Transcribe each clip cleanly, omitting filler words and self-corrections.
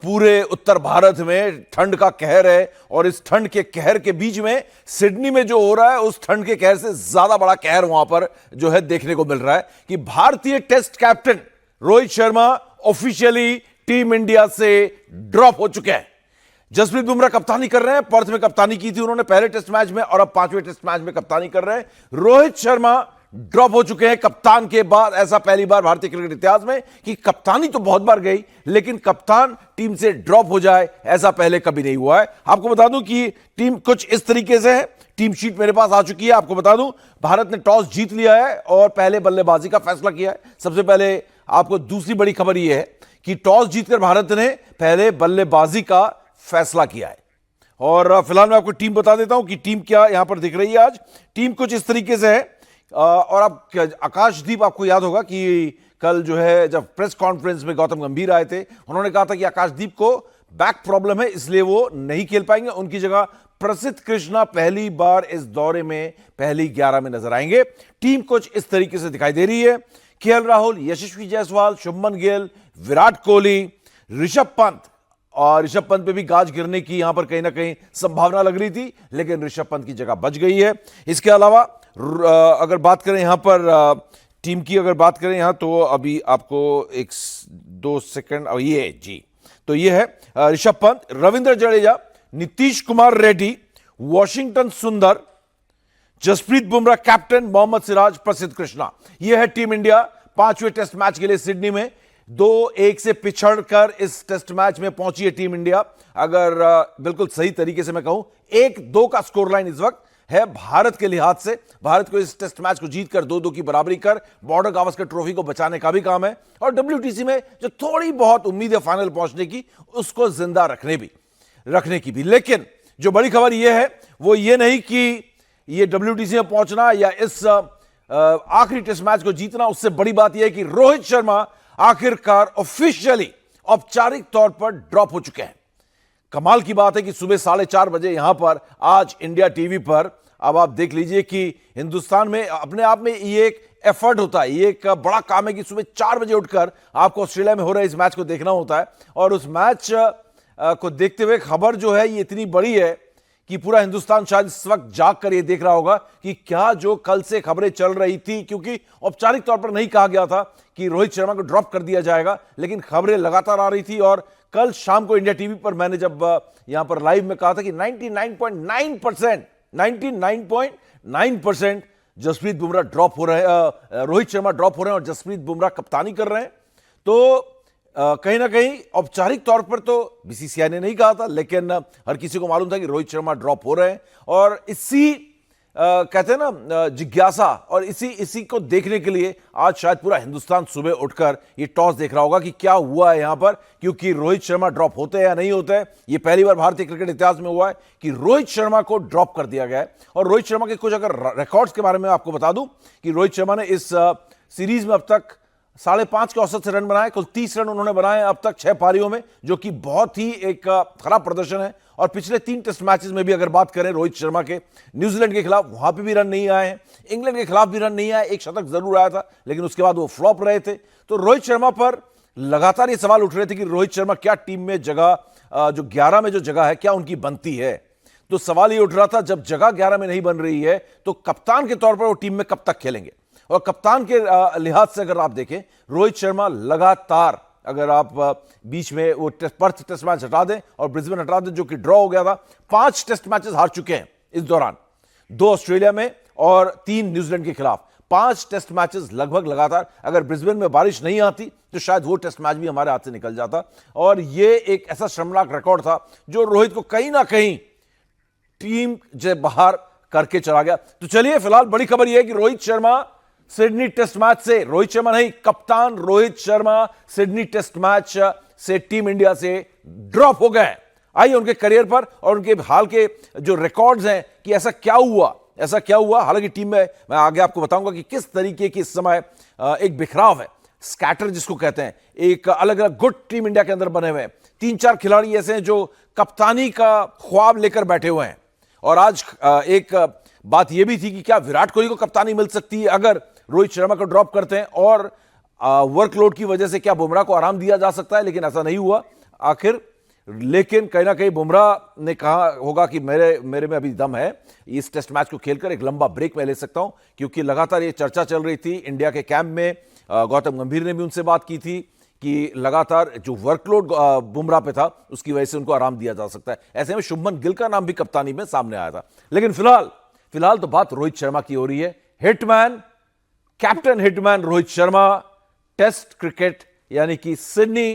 पूरे उत्तर भारत में ठंड का कहर है और इस ठंड के कहर के बीच में सिडनी में जो हो रहा है उस ठंड के कहर से ज्यादा बड़ा कहर वहां पर जो है देखने को मिल रहा है कि भारतीय test captain Rohit Sharma officially team India से ड्रॉप हो चुके हैं। जसप्रीत बुमराह कप्तानी कर रहे हैं, पर्थ में कप्तानी की थी उन्होंने पहले टेस्ट मैच में और अब 5वें टेस्ट मैच में कप्तानी कर रहे हैं। रोहित शर्मा ड्रॉप हो चुके हैं कप्तान के बाद। ऐसा पहली बार भारतीय क्रिकेट इतिहास में कि कप्तानी तो बहुत बार गई लेकिन कप्तान टीम से ड्रॉप हो जाए, ऐसा पहले कभी नहीं हुआ है। आपको बता दूं कि टीम कुछ इस तरीके से है, टीम शीट मेरे पास आ चुकी है। आपको बता दूं भारत ने टॉस जीत लिया है और पहले बल्लेबाजी का फैसला किया है। सबसे पहले आपको दूसरी बड़ी खबर यह है कि टॉस जीतकर भारत ने पहले बल्लेबाजी का फैसला किया है। और फिलहाल मैं आपको टीम बता देता हूं कि टीम क्या यहां पर दिख रही है। आज टीम कुछ इस तरीके से है और आप आकाशदीप, आपको याद होगा कि कल जो है जब प्रेस कॉन्फ्रेंस में गौतम गंभीर आए थे, उन्होंने कहा था कि आकाशदीप को बैक प्रॉब्लम है इसलिए वो नहीं खेल पाएंगे। उनकी जगह प्रसिद्ध कृष्णा पहली बार इस दौरे में पहली 11 में नजर आएंगे। टीम कुछ इस तरीके से दिखाई दे रही है। केएल राहुल, यशस्वी जायसवाल, शुभमन गिल, विराट कोहली, ऋषभ पंत, और ऋषभ पंत पे भी गाज गिरने की यहां पर कहीं ना कहीं संभावना लग रही थी लेकिन ऋषभ पंत की जगह बच गई है। इसके अलावा अगर बात करें यहां पर टीम की, अगर बात करें यहां तो अभी आपको 1-2 सेकंड, ये जी तो ये है ऋषभ पंत, रविंद्र जडेजा, नीतीश कुमार रेड्डी, वॉशिंगटन सुंदर, जसप्रीत बुमराह कैप्टन, मोहम्मद सिराज, प्रसिद्ध कृष्णा। यह है टीम इंडिया 5वें टेस्ट मैच के लिए सिडनी में 2-1 से पिछड़कर इस टेस्ट मैच में पहुंची है टीम इंडिया। अगर बिल्कुल सही तरीके से मैं कहूं 1-2 का स्कोर लाइन इस वक्त है भारत के लिहाज से। भारत को इस टेस्ट मैच को जीतकर 2-2 की बराबरी कर बॉर्डर गावस्कर ट्रॉफी को बचाने का भी काम है और डब्ल्यूटीसी में जो थोड़ी बहुत उम्मीद है फाइनल पहुंचने की उसको जिंदा रखने की भी। लेकिन जो बड़ी खबर यह है वो ये नहीं कि ये डब्ल्यूटीसी में पहुंचना या इस आखिरी टेस्ट मैच को जीतना, उससे बड़ी बात यह है कि रोहित शर्मा आखिरकार ऑफिशियली औपचारिक तौर पर ड्रॉप हो चुके हैं। कमाल की बात है कि सुबह 4:30 बजे यहां पर आज इंडिया टीवी पर, अब आप देख लीजिए कि हिंदुस्तान में अपने आप में ये एक एफर्ट होता है, ये एक बड़ा काम है कि सुबह 4 बजे उठकर आपको ऑस्ट्रेलिया में हो रहे इस मैच को देखना होता है। और उस मैच को देखते हुए खबर जो है ये इतनी बड़ी है कि पूरा हिंदुस्तान शायद इस वक्त जाग कर ये देख रहा होगा कि क्या जो कल से खबरें चल रही थी, क्योंकि औपचारिक तौर पर नहीं कहा गया था कि रोहित शर्मा को ड्रॉप कर दिया जाएगा लेकिन खबरें लगातार आ रही थी। और कल शाम को इंडिया टीवी पर मैंने जब यहां पर लाइव में कहा था कि 99.9% जसप्रीत बुमराह ड्रॉप हो रहे हैं, रोहित शर्मा ड्रॉप हो रहे हैं और जसप्रीत बुमराह कप्तानी कर रहे हैं, तो कहीं ना कहीं औपचारिक तौर पर तो बीसीसीआई ने नहीं कहा था लेकिन हर किसी को मालूम था कि रोहित शर्मा ड्रॉप हो रहे हैं। और इसी कहते हैं ना जिज्ञासा, और इसी को देखने के लिए आज शायद पूरा हिंदुस्तान सुबह उठकर ये टॉस देख रहा होगा कि क्या हुआ है यहां पर, क्योंकि रोहित शर्मा ड्रॉप होते हैं या नहीं होते हैं। ये पहली बार भारतीय क्रिकेट इतिहास में हुआ है कि रोहित शर्मा को ड्रॉप कर दिया गया है। और रोहित शर्मा के कुछ अगर रिकॉर्ड्स के बारे में आपको बता दूं कि रोहित शर्मा ने इस सीरीज में अब तक 5.5 के औसत से रन बनाए, कुल 30 रन उन्होंने बनाए अब तक 6 पारियों में, जो कि बहुत ही एक खराब प्रदर्शन है। और पिछले 3 टेस्ट मैचेस में भी अगर बात करें रोहित शर्मा के, न्यूजीलैंड के खिलाफ वहां पे भी रन नहीं आए हैं, इंग्लैंड के खिलाफ भी रन नहीं आए, एक शतक जरूर आया था लेकिन उसके बाद वो फ्लॉप रहे थे। तो रोहित शर्मा पर लगातार ये सवाल उठ रहे थे कि रोहित शर्मा क्या टीम में जगह, जो 11 में जो जगह है क्या उनकी बनती है। तो सवाल ये उठ रहा था जब जगह 11 में नहीं बन रही है तो कप्तान के तौर पर वो टीम में कब तक खेलेंगे। और कप्तान के लिहाज से अगर आप देखें, रोहित शर्मा लगातार, अगर आप बीच में वो पर्थ टेस्ट मैच हटा दें और ब्रिस्बेन हटा दें जो कि ड्रॉ हो गया था, 5 टेस्ट मैचेस हार चुके हैं इस दौरान, 2 ऑस्ट्रेलिया में और 3 न्यूजीलैंड के खिलाफ। 5 टेस्ट मैचेस लगभग लगातार। अगर ब्रिस्बेन में बारिश नहीं आती तो शायद वो टेस्ट मैच भी हमारे हाथ से निकल जाता। और ये एक ऐसा शर्मनाक रिकॉर्ड था जो रोहित को कहीं ना कहीं टीम से बाहर करके चला गया। तो चलिए, फिलहाल बड़ी खबर यह है कि Rohit Sharma Sydney test match से, रोहित शर्मा नहीं, कप्तान Rohit Sharma Sydney test match से टीम इंडिया से ड्रॉप हो गए। आइए उनके करियर पर और उनके हाल के जो रिकॉर्ड्स हैं कि ऐसा क्या हुआ। हालांकि टीम में मैं आगे आपको बताऊंगा कि किस तरीके की इस समय एक बिखराव है, स्कैटर जिसको कहते हैं, एक अलग अलग गुट टीम इंडिया के अंदर बने हुए हैं। 3-4 खिलाड़ी ऐसे हैं जो कप्तानी का ख्वाब लेकर बैठे हुए हैं। और आज एक बात यह भी थी कि क्या विराट कोहली को कप्तानी मिल सकती है अगर रोहित शर्मा को ड्रॉप करते हैं, और वर्कलोड की वजह से क्या बुमराह को आराम दिया जा सकता है, लेकिन ऐसा नहीं हुआ। आखिर लेकिन कहीं ना कहीं बुमराह ने कहा होगा कि मेरे में अभी दम है, इस टेस्ट मैच को खेलकर एक लंबा ब्रेक मैं ले सकता हूं, क्योंकि लगातार ये चर्चा चल रही थी इंडिया के कैंप में। गौतम गंभीर ने भी उनसे बात की थी कि लगातार जो वर्कलोड बुमराह पे था उसकी वजह से उनको आराम दिया जा सकता है। ऐसे में शुभमन गिल का नाम भी कप्तानी में सामने आया था। लेकिन फिलहाल तो बात रोहित शर्मा की हो रही है। Hitman, captain Hitman Rohit Sharma test cricket यानी कि सिडनी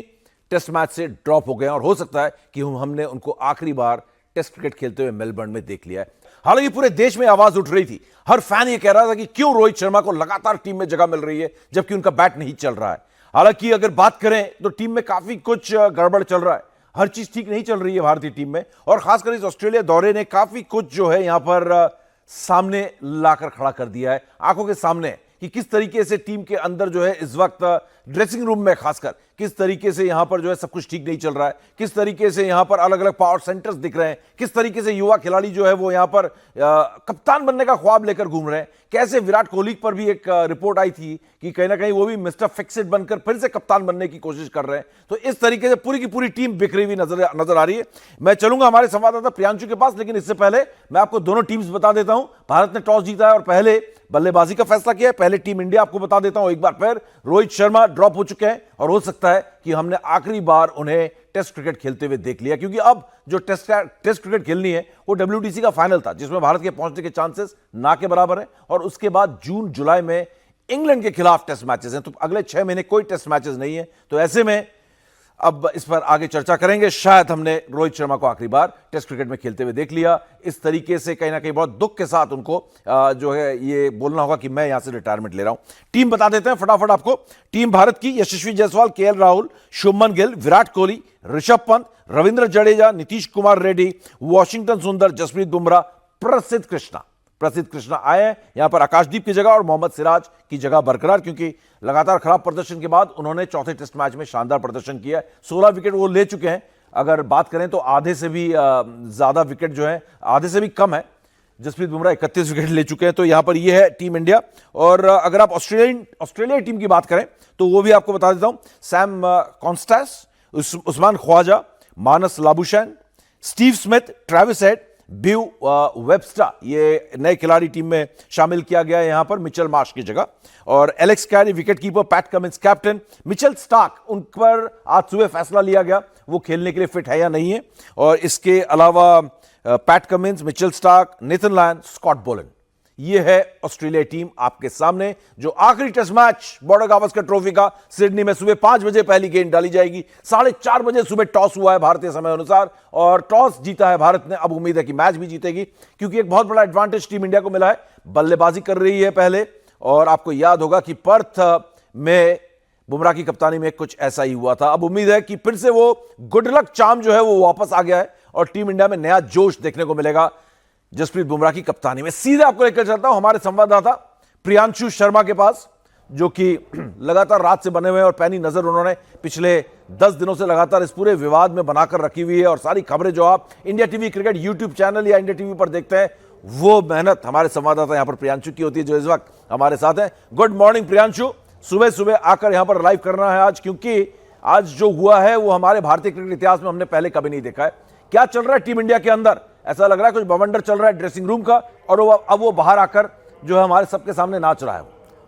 टेस्ट मैच से ड्रॉप हो गए और हो सकता है कि हमने उनको आखिरी बार टेस्ट क्रिकेट खेलते हुए मेलबर्न में देख लिया है। हालांकि पूरे देश में आवाज उठ रही थी, हर फैन ये कह रहा था कि क्यों रोहित शर्मा को लगातार टीम में जगह मिल रही है जबकि उनका बैट नहीं चल रहा है। हालांकि अगर बात करें तो टीम में काफी कुछ गड़बड़ चल रहा है, हर चीज ठीक नहीं चल रही है भारतीय टीम में, और खासकर इस ऑस्ट्रेलिया दौरे ने काफी कुछ जो है यहां पर सामने लाकर खड़ा कर दिया है, आंखों के सामने, कि किस तरीके से टीम के अंदर जो है इस वक्त ड्रेसिंग रूम में खासकर किस तरीके से यहां पर जो है सब कुछ ठीक नहीं चल रहा है, किस तरीके से यहां पर अलग अलग पावर सेंटर्स दिख रहे हैं, किस तरीके से युवा खिलाड़ी जो है वो यहां पर कप्तान बनने का ख्वाब लेकर घूम रहे हैं। कैसे विराट कोहली पर भी एक रिपोर्ट आई थी कि कहीं ना कहीं वो भी मिस्टर फिक्सिट बनकर फिर से कप्तान बनने की कोशिश कर रहे हैं। तो इस तरीके से पूरी की पूरी टीम बिखरी हुई नजर आ रही है। मैं चलूंगा हमारे संवाददाता प्रियांशु के पास, लेकिन इससे पहले मैं आपको दोनों टीम्स बता देता हूं। भारत ने टॉस जीता है और पहले बल्लेबाजी का फैसला किया है। पहले टीम इंडिया आपको बता देता हूं एक बार फिर, रोहित शर्मा ड्रॉप हो चुके हैं और हो सकता है कि हमने आखिरी बार उन्हें टेस्ट क्रिकेट खेलते हुए देख लिया, क्योंकि अब जो टेस्ट क्रिकेट खेलनी है वो WTC का फाइनल था जिसमें भारत के पहुंचने के चांसेस ना के बराबर हैं, और उसके बाद जून जुलाई में इंग्लैंड के खिलाफ टेस्ट मैचेस हैं। तो अगले 6 महीने कोई टेस्ट मैचेस नहीं है। तो ऐसे में अब इस पर आगे चर्चा करेंगे। शायद हमने रोहित शर्मा को आखिरी बार टेस्ट क्रिकेट में खेलते हुए देख लिया। इस तरीके से कहीं ना कहीं बहुत दुख के साथ उनको जो है ये बोलना होगा कि मैं यहां से रिटायरमेंट ले रहा हूं। टीम बता देते हैं फटाफट आपको। टीम भारत की यशस्वी जायसवाल, KL राहुल, शुभमन गिल, विराट कोहली, ऋषभ पंत, रविंद्र जडेजा, नीतीश कुमार रेड्डी, वाशिंगटन सुंदर, जसप्रीत बुमराह, प्रसिद्ध कृष्णा आए हैं यहां पर आकाशदीप की जगह, और मोहम्मद सिराज की जगह बरकरार, क्योंकि लगातार खराब प्रदर्शन के बाद उन्होंने चौथे टेस्ट मैच में शानदार प्रदर्शन किया है। 16 विकेट वो ले चुके हैं। अगर बात करें तो आधे से भी ज्यादा विकेट जो है, आधे से भी कम है। जसप्रीत बुमराह 31 विकेट ले चुके हैं। तो यहां पर यह है टीम इंडिया। और अगर आप ऑस्ट्रेलिया टीम की बात करें तो वो भी आपको बता देता हूं। Sam Konstas, Usman Khawaja, Marnus Labuschagne, Steve Smith, Travis Head, Beau Webster, ये नए खिलाड़ी टीम में शामिल किया गया है यहां पर मिचेल मार्श की जगह, और Alex Carey wicketkeeper, PAT Cummins captain, Mitchell Starc, उन पर आज सुबह फैसला लिया गया वो खेलने के लिए फिट है या नहीं है, और इसके अलावा Pat Cummins, Mitchell Starc, Nathan Lyon, Scott Boland. ये है ऑस्ट्रेलिया टीम आपके सामने, जो आखिरी test match Border Gavaskar trophy का सिडनी में सुबह 5 बजे पहली गेंद डाली जाएगी। 4:30 बजे सुबह टॉस हुआ है भारतीय समय अनुसार, और टॉस जीता है भारत ने। अब उम्मीद है कि मैच भी जीतेगी, क्योंकि एक बहुत बड़ा एडवांटेज टीम इंडिया को मिला है। बल्लेबाजी कर रही है पहले, और आपको याद होगा कि पर्थ में बुमराह की कप्तानी में कुछ ऐसा ही हुआ था। अब उम्मीद है कि फिर से वो गुड लक चार्म जो है वो वापस आ गया है, और टीम इंडिया में नया जोश देखने को मिलेगा जसप्रीत बुमराह की कप्तानी में। सीधे आपको लेकर चलता हूं हमारे संवाददाता प्रियांशु शर्मा के पास, जो कि लगातार रात से बने हुए हैं, और पैनी नजर उन्होंने पिछले 10 दिनों से लगातार इस पूरे विवाद में बनाकर रखी हुई है। और सारी खबरें जो आप India TV cricket YouTube channel या इंडिया टीवी पर देखते हैं, वो मेहनत हमारे संवाददाता यहां पर प्रियांशु की होती है, जो इस वक्त हमारे साथ है। गुड मॉर्निंग प्रियांशु, सुबह सुबह आकर यहां पर लाइव करना है आज, क्योंकि आज जो हुआ है वो हमारे भारतीय क्रिकेट इतिहास में हमने पहले कभी नहीं देखा है। क्या चल रहा है टीम इंडिया के अंदर? ऐसा लग रहा है कुछ बवंडर चल रहा है ड्रेसिंग रूम का, और अब वो बाहर आकर जो है हमारे सबके सामने नाच रहा है।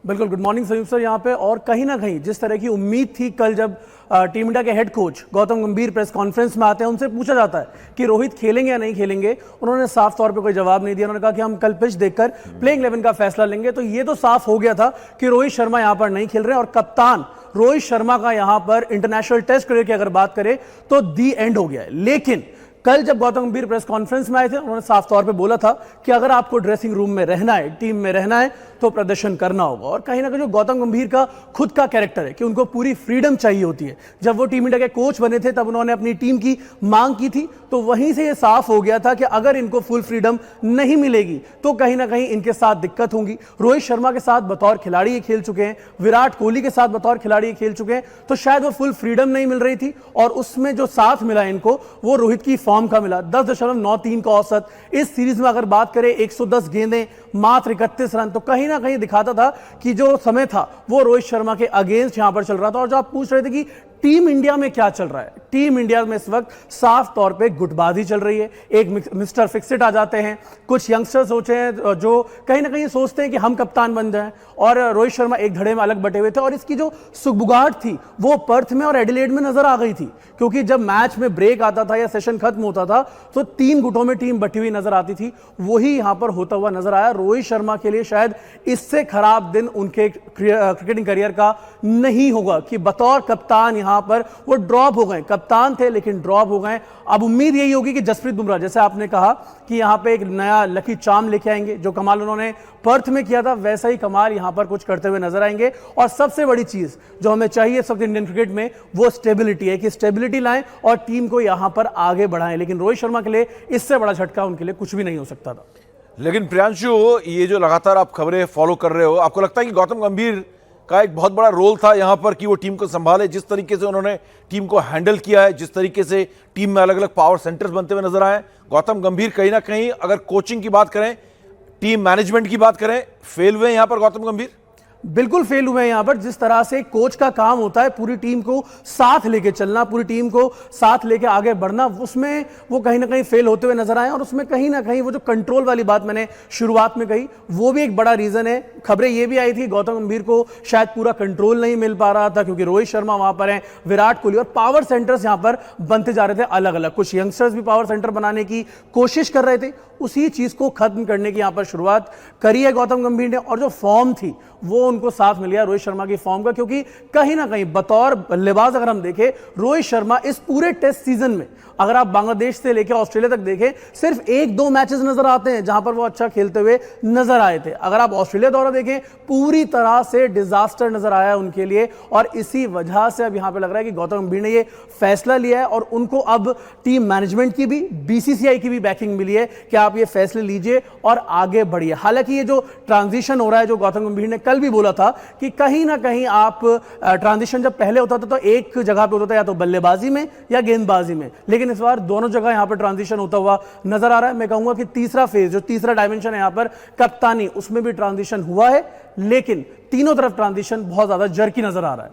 बिल्कुल, गुड मॉर्निंग संयुक्त सर यहाँ पे। और कहीं ना कहीं जिस तरह की उम्मीद थी, कल जब टीम इंडिया के हेड कोच गौतम गंभीर प्रेस कॉन्फ्रेंस में आते हैं, उनसे पूछा जाता है कि रोहित खेलेंगे या नहीं खेलेंगे, उन्होंने साफ तौर पे कोई जवाब नहीं दिया। उन्होंने कहा कि हम कल पिच देखकर प्लेइंग 11 का फैसला लेंगे। तो ये तो साफ हो गया था कि रोहित शर्मा यहाँ पर नहीं खेल रहे, और कप्तान रोहित शर्मा का यहाँ पर इंटरनेशनल टेस्ट करियर की अगर बात करें तो दी एंड हो गया है। लेकिन कल जब गौतम गंभीर प्रेस कॉन्फ्रेंस में आए थे, उन्होंने साफ तौर पे बोला था कि अगर आपको ड्रेसिंग रूम में रहना है, टीम में रहना है, तो प्रदर्शन करना होगा। और कहीं ना कहीं जो गौतम गंभीर का खुद का कैरेक्टर है कि उनको पूरी फ्रीडम चाहिए होती है। जब वो टीम इंडिया के कोच बने थे तब उन्होंने अपनी टीम की मांग की थी, तो वहीं से ये साफ हो गया था कि अगर इनको फुल फ्रीडम नहीं मिलेगी तो कहीं ना कहीं इनके साथ दिक्कत होगी। रोहित शर्मा के साथ बतौर खिलाड़ी ये खेल चुके हैं, विराट कोहली के साथ बतौर खिलाड़ी ये खेल चुके हैं, तो शायद वो फुल फ्रीडम नहीं मिल रही थी, और उसमें जो साथ मिला इनको वो रोहित की फॉर्म का मिला। 10.93 का औसत इस सीरीज में अगर बात करें, 110 गेंदें, मात्र 31 रन, तो कहीं ना कहीं दिखाता था कि जो समय था वो रोहित शर्मा के अगेंस्ट यहां पर चल रहा था। और जो आप पूछ रहे थे कि टीम इंडिया में क्या चल रहा है? टीम इंडिया में इस वक्त साफ तौर पे गुटबाजी चल रही है। एक मिस्टर फिक्सिट आ जाते हैं, कुछ यंगस्टर्स होते हैं जो कहीं ना कहीं सोचते हैं कि हम कप्तान बन जाएं, और रोहित शर्मा एक धड़े में अलग बटे हुए थे। और इसकी जो सुगबुगाहट थी वो पर्थ में और एडिलेड में नजर आ गई थी, क्योंकि जब मैच में ब्रेक आता था या सेशन खत्म होता था तो 3 गुटों में टीम बटी हुई नजर आती थी। वही यहां पर होता हुआ नजर आया। रोहित शर्मा के लिए शायद इससे खराब दिन उनके क्रिकेटिंग करियर का नहीं होगा कि बतौर कप्तान यहां पर वो ड्रॉप हो गए। कप्तान थे लेकिन ड्रॉप हो गए। अब उम्मीद यही होगी कि जसप्रीत बुमराह, जैसे आपने कहा कि यहां पे एक नया लकी चार्म लेके आएंगे, जो कमाल उन्होंने पर्थ में किया था वैसा ही कमाल यहां पर कुछ करते हुए नजर आएंगे। और सबसे बड़ी चीज जो हमें चाहिए इस वक्त इंडियन क्रिकेट में वो स्टेबिलिटी है, कि स्टेबिलिटी लाएं और टीम को यहां पर आगे बढ़ाएं। लेकिन रोहित शर्मा के लिए इससे बड़ा झटका उनके लिए कुछ भी नहीं हो सकता था। लेकिन प्रियांशु, ये जो लगातार आप खबरें फॉलो कर रहे हो, आपको लगता है कि गौतम गंभीर का एक बहुत बड़ा रोल था यहां पर कि वो टीम को संभाले? जिस तरीके से उन्होंने टीम को हैंडल किया है, जिस तरीके से टीम में अलग अलग पावर सेंटर्स बनते हुए नजर आए, गौतम गंभीर कहीं ना कहीं, अगर कोचिंग की बात करें, टीम मैनेजमेंट की बात करें, फेल हुए यहां पर गौतम गंभीर? बिल्कुल फेल हुए हैं यहां पर। जिस तरह से कोच का काम होता है पूरी टीम को साथ लेके चलना, पूरी टीम को साथ लेके आगे बढ़ना, उसमें वो कहीं ना कहीं फेल होते हुए नजर आए। और उसमें कहीं ना कहीं वो जो कंट्रोल वाली बात मैंने शुरुआत में कही, वो भी एक बड़ा रीजन है। खबरें ये भी आई थी गौतम गंभीर को शायद पूरा कंट्रोल नहीं मिल पा रहा था, क्योंकि रोहित शर्मा वहां पर है, विराट कोहली, और पावर सेंटर्स यहां पर बनते जा रहे थे अलग अलग। कुछ यंगस्टर्स भी पावर सेंटर बनाने की कोशिश कर रहे थे। उसी चीज को खत्म करने की यहां पर शुरुआत करी है गौतम गंभीर ने। और जो फॉर्म थी वो उनको साथ मिल गया रोहित शर्मा की फॉर्म का, क्योंकि कहीं ना कहीं बतौर बल्लेबाज अगर हम देखें, रोहित शर्मा इस पूरे टेस्ट सीजन में, अगर आप बांग्लादेश से लेकर ऑस्ट्रेलिया तक देखें, सिर्फ 1-2 मैचेस नजर आते हैं जहां पर वो अच्छा खेलते हुए नजर आए थे। अगर आप ऑस्ट्रेलिया दौरा देखें, पूरी तरह से डिजास्टर नजर आया उनके लिए। और इसी वजह से अब यहां पर लग रहा है कि गौतम गंभीर ने ये फैसला लिया है, और उनको अब टीम मैनेजमेंट की भी, बीसीसीआई की भी बैकिंग मिली है कि आप ये फैसले लीजिए और आगे बढ़िए। हालांकि ये जो ट्रांजिशन हो रहा है, जो गौतम गंभीर ने कल भी बोला था कि कहीं ना कहीं आप ट्रांजिशन जब पहले होता था तो एक जगह पे होता था, या तो बल्लेबाजी में या गेंदबाजी में, लेकिन इस बार दोनों जगह यहां पर ट्रांजिशन होता हुआ नजर आ रहा है। मैं कहूंगा कि तीसरा फेज, जो तीसरा डायमेंशन है यहां पर कप्तानी, उसमें भी ट्रांजिशन हुआ है, लेकिन तीनों तरफ ट्रांजिशन बहुत ज्यादा जर्की नजर आ रहा है।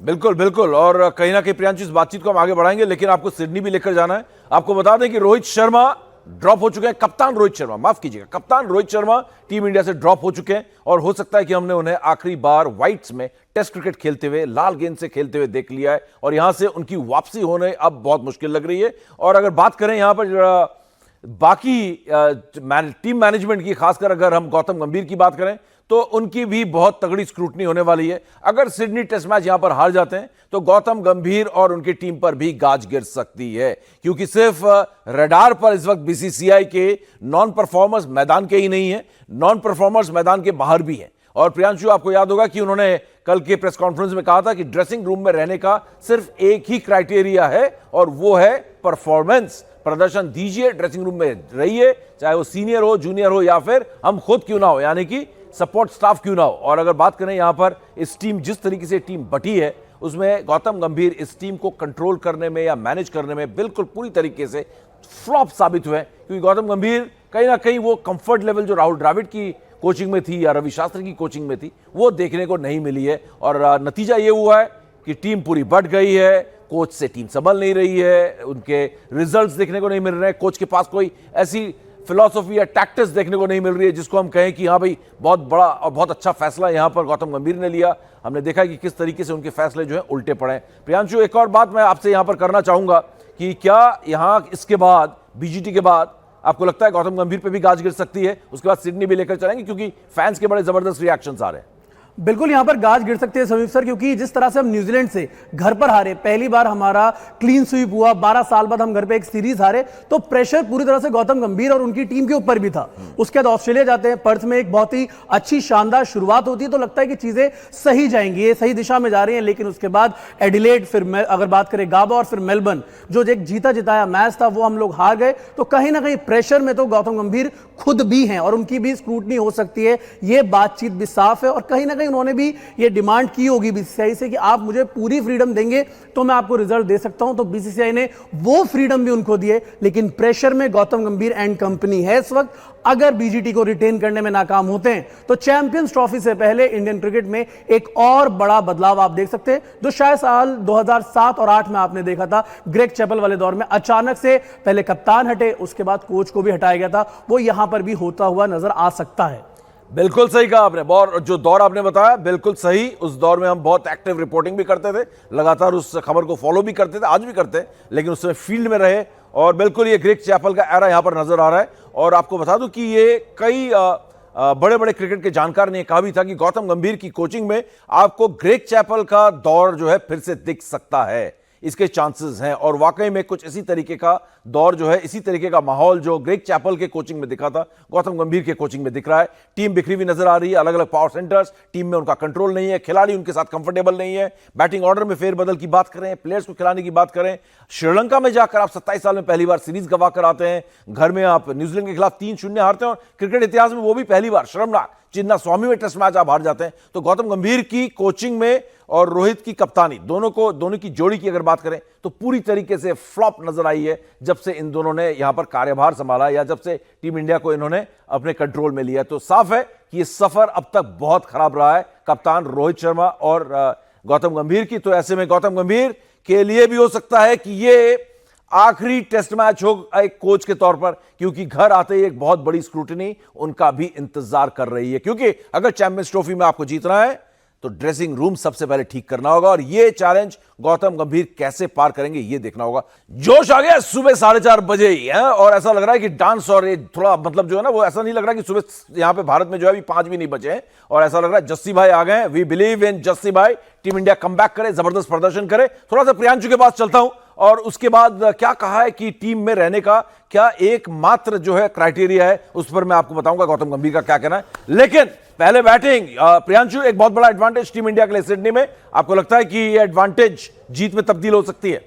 बिल्कुल बिल्कुल। और कहीं ना कहीं प्रियांशु, इस बातचीत को हम आगे बढ़ाएंगे, लेकिन आपको सिडनी भी लेकर जाना है। आपको बता दें कि रोहित शर्मा ड्रॉप हो चुके हैं। कप्तान रोहित शर्मा, माफ कीजिएगा, कप्तान रोहित शर्मा टीम इंडिया से ड्रॉप हो चुके हैं। और हो सकता है कि हमने उन्हें आखिरी बार व्हाइट्स में टेस्ट क्रिकेट खेलते हुए, लाल गेंद से खेलते हुए देख लिया है, और यहां से उनकी वापसी होने अब बहुत मुश्किल लग रही है। और अगर बात करें यहां पर बाकी टीम मैनेजमेंट की, खासकर अगर हम गौतम गंभीर की बात करें, तो उनकी भी बहुत तगड़ी स्क्रूटनी होने वाली है। अगर सिडनी टेस्ट मैच यहां पर हार जाते हैं तो गौतम गंभीर और उनकी टीम पर भी गाज गिर सकती है, क्योंकि सिर्फ रडार पर इस वक्त बीसीसीआई के नॉन परफॉर्मर्स मैदान के ही नहीं है, नॉन परफॉर्मर्स मैदान के बाहर भी हैं। और प्रियांशु, आपको याद होगा कि उन्होंने कल के प्रेस कॉन्फ्रेंस में कहा था कि ड्रेसिंग रूम में रहने का सिर्फ एक ही क्राइटेरिया है, और वो है परफॉर्मेंस। प्रदर्शन दीजिए, ड्रेसिंग रूम में रहिए, चाहे वो सीनियर हो, जूनियर हो, या फिर हम खुद क्यों ना हो, यानी कि सपोर्ट स्टाफ क्यों ना हो। और अगर बात करें यहां पर इस टीम, जिस तरीके से टीम बटी है, उसमें गौतम गंभीर इस टीम को कंट्रोल करने में या मैनेज करने में बिल्कुल पूरी तरीके से फ्लॉप साबित हुए, क्योंकि गौतम गंभीर कहीं ना कहीं वो कंफर्ट लेवल जो राहुल द्रविड़ की कोचिंग में थी या रवि शास्त्री की कोचिंग में थी, वो देखने को नहीं मिली है। और नतीजा ये हुआ है कि टीम पूरी बढ़ गई है, कोच से टीम संभल नहीं रही है, उनके रिजल्ट्स देखने को नहीं मिल रहे हैं, कोच के पास कोई ऐसी फिलॉसफी या टैक्टिक्स देखने को नहीं मिल रही है जिसको हम कहें कि हाँ भाई बहुत बड़ा और बहुत अच्छा फैसला यहां पर गौतम गंभीर ने लिया। हमने देखा कि किस तरीके से उनके फैसले जो है उल्टे पड़े। प्रियांशु, एक और बात मैं आपसे यहां पर करना चाहूंगा कि क्या यहां इसके बाद, बीजीटी के बाद, आपको लगता है गौतम गंभीर पे भी गाज गिर सकती है? उसके बाद सिडनी भी लेकर चलेंगे, क्योंकि फैंस के बड़े जबरदस्त रिएक्शंस आ रहे हैं। बिल्कुल यहां पर गाज गिर सकते हैं समीप सर, क्योंकि जिस तरह से हम न्यूजीलैंड से घर पर हारे, पहली बार हमारा क्लीन स्वीप हुआ, 12 साल बाद हम घर पे एक सीरीज हारे, तो प्रेशर पूरी तरह से गौतम गंभीर और उनकी टीम के ऊपर भी था। उसके बाद ऑस्ट्रेलिया जाते हैं, पर्थ में एक बहुत ही अच्छी शानदार शुरुआत होती है, तो लगता है कि चीजें सही जाएंगी, ये सही दिशा में जा रही हैं। लेकिन उसके बाद एडिलेड, फिर अगर बात करें गाबा, और फिर मेलबर्न, जो एक जीता जिताया मैच था वो हम लोग हार गए। तो कहीं ना कहीं प्रेशर में तो गौतम गंभीर खुद भी हैं और उनकी भी स्क्रूटनी हो सकती है, ये बातचीत भी साफ है। और कहीं ना कहीं उन्होंने भी ये डिमांड की होगी बीसीसीआई से कि आप मुझे पूरी फ्रीडम देंगे तो मैं आपको रिजल्ट दे सकता हूं, तो बीसीसीआई ने वो फ्रीडम भी उनको दिए। लेकिन प्रेशर में गौतम गंभीर एंड कंपनी है इस वक्त। अगर बीजीटी को रिटेन करने में नाकाम होते हैं तो चैंपियंस ट्रॉफी से पहले इंडियन क्रिकेट में एक और बड़ा बदलाव आप देख सकते हैं, जो शायद साल 2007 और 8 में आपने देखा था ग्रेग चैपल वाले दौर में। अचानक से पहले कप्तान हटे, उसके बाद कोच को भी हटाया गया था, वो यहां पर भी होता हुआ नजर आ सकता है। बिल्कुल सही कहा आपने, और जो दौर आपने बताया बिल्कुल सही। उस दौर में हम बहुत एक्टिव रिपोर्टिंग भी करते थे, लगातार उस खबर को फॉलो भी करते थे, आज भी करते हैं, लेकिन उस समय फील्ड में रहे। और बिल्कुल ये ग्रेग चैपल का एरा यहां पर नजर आ रहा है। और आपको बता दूं कि ये कई बड़े बड़े क्रिकेट के जानकार ने कहा भी था कि गौतम गंभीर की कोचिंग में आपको ग्रेग चैपल का दौर जो है फिर से दिख सकता है, इसके चांसेस हैं। और वाकई में कुछ इसी तरीके का दौर जो है, इसी तरीके का माहौल जो ग्रेग चैपल के कोचिंग में दिखा था, गौतम गंभीर के कोचिंग में दिख रहा है। टीम बिखरी हुई नजर आ रही है, अलग अलग पावर सेंटर्स, टीम में उनका कंट्रोल नहीं है, खिलाड़ी उनके साथ कंफर्टेबल नहीं है। बैटिंग ऑर्डर में फेरबदल की बात करें, प्लेयर्स को खिलाने की बात करें, श्रीलंका में जाकर आप 27 साल में पहली बार सीरीज गवा कर आते हैं, घर में आप न्यूजीलैंड के खिलाफ 3-0 हारते हैं, और क्रिकेट इतिहास में वो भी पहली बार शर्मनाक चिन्ना स्वामी में टेस्ट मैच आप हार जाते हैं। तो गौतम गंभीर की कोचिंग में और रोहित की कप्तानी, दोनों की जोड़ी की अगर बात करें तो पूरी तरीके से फ्लॉप नजर आई है जब से इन दोनों ने यहां पर कार्यभार संभाला, या जब से टीम इंडिया को इन्होंने अपने कंट्रोल में लिया। तो साफ है कि ये सफर अब तक बहुत खराब रहा है कप्तान रोहित शर्मा और गौतम गंभीर की। तो ऐसे में गौतम गंभीर के लिए भी हो सकता है कि ये आखिरी टेस्ट मैच हो एक कोच के तौर पर, क्योंकि घर आते ही एक बहुत बड़ी स्क्रूटनी उनका भी इंतजार कर रही है। क्योंकि अगर चैंपियंस ट्रॉफी में आपको जीतना है तो ड्रेसिंग रूम सबसे पहले ठीक करना होगा, और यह चैलेंज गौतम गंभीर कैसे पार करेंगे यह देखना होगा। जोश आ गया सुबह 4:30 बजे ही है, और ऐसा लग रहा है कि डांस और ये थोड़ा मतलब जो है ना, वो ऐसा नहीं लग रहा कि सुबह यहां पे भारत में जो है अभी 5 भी नहीं बचे हैं, और ऐसा लग रहा है जस्सी भाई आ गए। वी बिलीव इन जस्सी भाई, टीम इंडिया कम बैक करे, जबरदस्त प्रदर्शन करे। थोड़ा सा प्रियांशु के पास चलता हूं, और उसके बाद क्या कहा है कि टीम में रहने का क्या एकमात्र जो है क्राइटेरिया है, उस पर मैं आपको बताऊंगा गौतम गंभीर का क्या कहना है। लेकिन पहले बैटिंग, प्रियांशु, एक बहुत बड़ा एडवांटेज टीम इंडिया के लिए सिडनी में, आपको लगता है कि ये एडवांटेज जीत में तब्दील हो सकती है?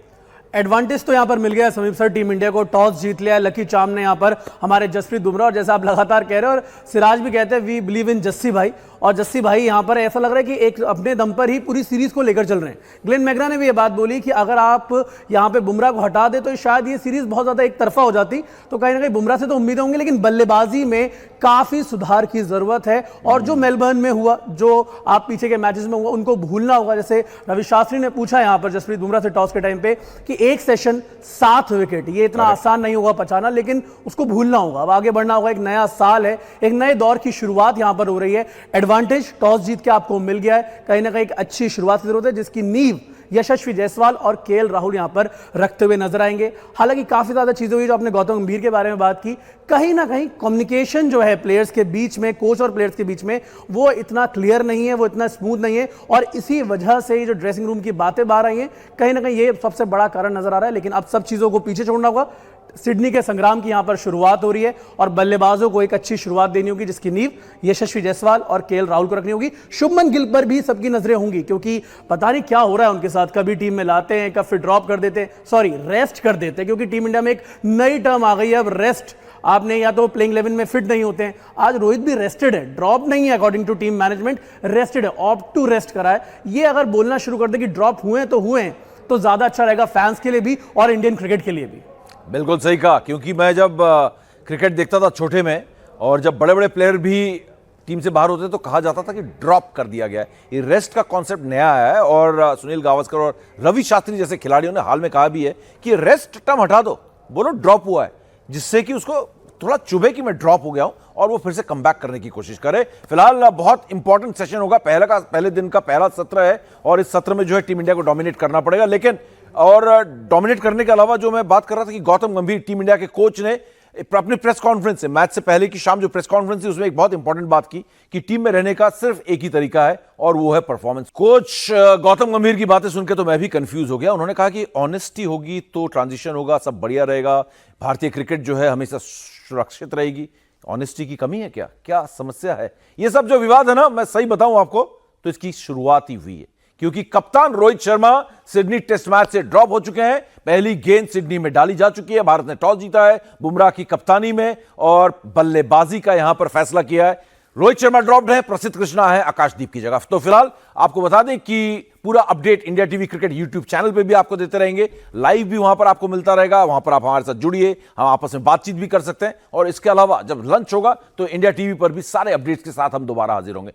एडवांटेज तो यहां पर मिल गया समीप सर, टीम इंडिया को टॉस जीत लिया लकी चार्म ने यहां पर हमारे जसप्रीत बुमराह, और जैसा आप लगातार कह रहे हो और सिराज भी कहते हैं वी बिलीव इन जस्सी भाई, और जस्सी भाई यहां पर ऐसा लग रहा है कि एक अपने दम पर ही पूरी सीरीज को लेकर चल रहे हैं। ग्लेन मैकग्रा ने भी ये बात बोली कि अगर आप यहां पे बुमराह को हटा दे तो शायद ये सीरीज बहुत ज्यादा एक तरफा हो जाती, तो कहीं ना कहीं बुमराह से तो उम्मीदें होंगी, लेकिन बल्लेबाजी में काफी सुधार की जरूरत है। और जो मेलबर्न में हुआ, जो आप पीछे के मैचेस में हुआ, उनको भूलना होगा। जैसे रवि शास्त्री ने पूछा यहां पर जसप्रीत बुमराह से टॉस के टाइम पे कि एक सेशन 7 विकेट, ये इतना आसान नहीं होगा पचाना, लेकिन उसको भूलना होगा, अब आगे बढ़ना होगा। एक नया साल है, एक नए दौर की शुरुआत यहां पर हो रही है। एडवांटेज टॉस जीत के आपको मिल गया है, कहीं ना कहीं एक अच्छी शुरुआत की जरूरत है, जिसकी नींव यशस्वी जायसवाल और केएल राहुल यहां पर रखते हुए नजर आएंगे। हालांकि काफी ज्यादा चीजें हुई, जो आपने गौतम गंभीर के बारे में बात की, कहीं ना कहीं कम्युनिकेशन जो है प्लेयर्स के बीच में, कोच और प्लेयर्स के बीच में, वो इतना क्लियर नहीं है, वो इतना स्मूथ नहीं है, और इसी वजह से ये जो ड्रेसिंग रूम की बातें बाहर आई हैं, कहीं ना कहीं ये सबसे बड़ा कारण नजर आ रहा है। लेकिन अब सब चीजों को पीछे छोड़ना होगा। सिडनी के संग्राम की यहां पर शुरुआत हो रही है, और बल्लेबाजों को एक अच्छी शुरुआत देनी होगी, जिसकी नींव यशस्वी जायसवाल और केएल राहुल को रखनी होगी। शुभमन गिल पर भी सबकी नजरें होंगी, क्योंकि पता नहीं क्या हो रहा है उनके साथ, कभी टीम में लाते हैं, कब फिर ड्रॉप कर देते हैं, सॉरी रेस्ट कर देते हैं, क्योंकि टीम इंडिया में एक नई टर्म आ गई है अब, रेस्ट। आपने या तो प्लेइंग 11 में फिट नहीं होते हैं, आज रोहित भी रेस्टेड है, ड्रॉप नहीं है, according to team management rested है, ऑप्ट टू रेस्ट करा है। ये अगर बोलना शुरू कर दे कि ड्रॉप हुए हैं तो हुए हैं, तो ज्यादा अच्छा रहेगा फैंस के लिए भी और इंडियन क्रिकेट के लिए भी। बिल्कुल सही कहा, क्योंकि मैं जब क्रिकेट देखता था छोटे में, और जब बड़े बड़े प्लेयर भी टीम से बाहर होते तो कहा जाता था कि ड्रॉप कर दिया गया है। ये रेस्ट का कॉन्सेप्ट नया आया है, और सुनील गावस्कर और रवि शास्त्री जैसे खिलाड़ियों ने हाल में कहा भी है कि रेस्ट टर्म हटा दो, बोलो ड्रॉप हुआ है, जिससे कि उसको थोड़ा चुभे कि मैं ड्रॉप हो गया हूं, और वो फिर से कम बैक करने की कोशिश करे। फिलहाल बहुत इंपॉर्टेंट सेशन होगा, पहले दिन का पहला सत्र है, और इस सत्र में जो है टीम इंडिया को डोमिनेट करना पड़ेगा। लेकिन और डोमिनेट करने के अलावा जो मैं बात कर रहा था कि गौतम गंभीर टीम इंडिया के कोच ने अपनी प्रेस कॉन्फ्रेंस से, मैच से पहले की शाम जो प्रेस कॉन्फ्रेंस थी, उसमें एक बहुत इंपॉर्टेंट बात की कि टीम में रहने का सिर्फ एक ही तरीका है, और वो है परफॉर्मेंस। कोच गौतम गंभीर की बातें सुनकर तो मैं भी कंफ्यूज हो गया। उन्होंने कहा कि ऑनेस्टी होगी तो ट्रांजिशन होगा, सब बढ़िया रहेगा, भारतीय क्रिकेट जो है हमेशा सुरक्षित रहेगी। ऑनेस्टी की कमी है क्या, क्या समस्या है? ये सब जो विवाद है ना, मैं सही बताऊं आपको तो इसकी शुरुआत ही हुई है, क्योंकि कप्तान Rohit Sharma Sydney test match से ड्रॉप हो चुके हैं। पहली गेंद सिडनी में डाली जा चुकी है, भारत ने टॉस जीता है बुमराह की कप्तानी में और बल्लेबाजी का यहां पर फैसला किया है। रोहित शर्मा ड्रॉप्ड है, प्रसिद्ध कृष्णा है आकाशदीप की जगह। तो फिलहाल आपको बता दें कि पूरा update India TV cricket YouTube channel पे भी आपको देते रहेंगे, लाइव भी वहां पर आपको मिलता रहेगा। वहां पर आप हमारे साथ जुड़िए, हम आपस में बातचीत भी कर सकते हैं। और इसके अलावा जब लंच होगा तो इंडिया टीवी पर भी सारे अपडेट्स के साथ हम दोबारा हाजिर होंगे।